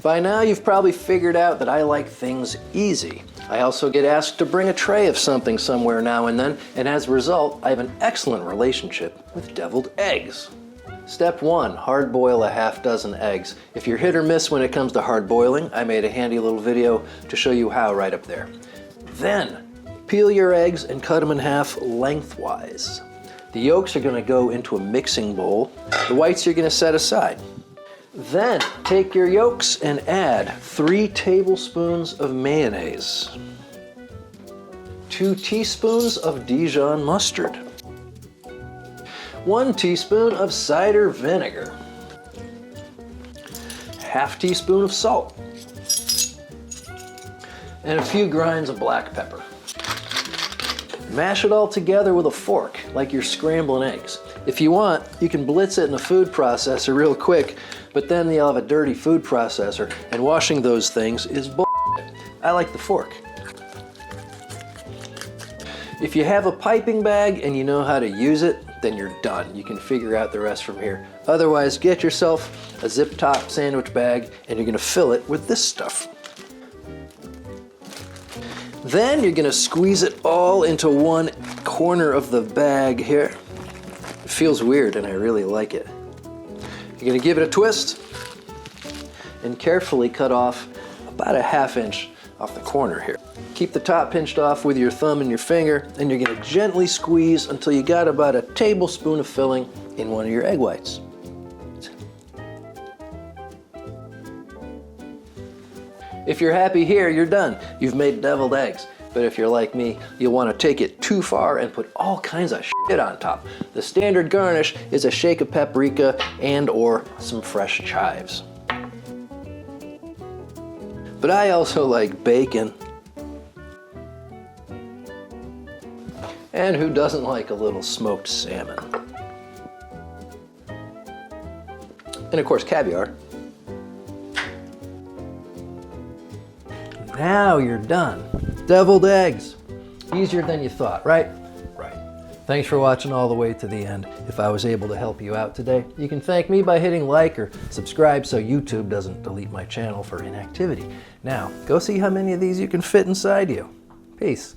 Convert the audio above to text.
By now you've probably figured out that I like things easy. I also get asked to bring a tray of something somewhere now and then, and as a result, I have an excellent relationship with deviled eggs. Step 1, hard boil a half dozen eggs. If you're hit or miss when it comes to hard boiling, I made a handy little video to show you how right up there. Then, peel your eggs and cut them in half lengthwise. The yolks are going to go into a mixing bowl. The whites you're going to set aside. Then, take your yolks and add 3 tablespoons of mayonnaise, 2 teaspoons of Dijon mustard, 1 teaspoon of cider vinegar, ½ teaspoon of salt, and a few grinds of black pepper. Mash it all together with a fork, like you're scrambling eggs. If you want, you can blitz it in a food processor real quick, but then you'll have a dirty food processor, and washing those things is bullshit. I like the fork. If you have a piping bag and you know how to use it, then you're done. You can figure out the rest from here. Otherwise, get yourself a zip-top sandwich bag and you're gonna fill it with this stuff. Then you're gonna squeeze it all into one corner of the bag here. It feels weird and I really like it. You're gonna give it a twist and carefully cut off about a ½ inch off the corner here. Keep the top pinched off with your thumb and your finger, and you're gonna gently squeeze until you got about a tablespoon of filling in one of your egg whites. If you're happy here, you're done. You've made deviled eggs. But if you're like me, you'll want to take it too far and put all kinds of shit on top. The standard garnish is a shake of paprika and or some fresh chives. But I also like bacon. And who doesn't like a little smoked salmon? And of course, caviar. Now you're done. Deviled eggs. Easier than you thought, right? Right. Thanks for watching all the way to the end. If I was able to help you out today, you can thank me by hitting like or subscribe so YouTube doesn't delete my channel for inactivity. Now, go see how many of these you can fit inside you. Peace.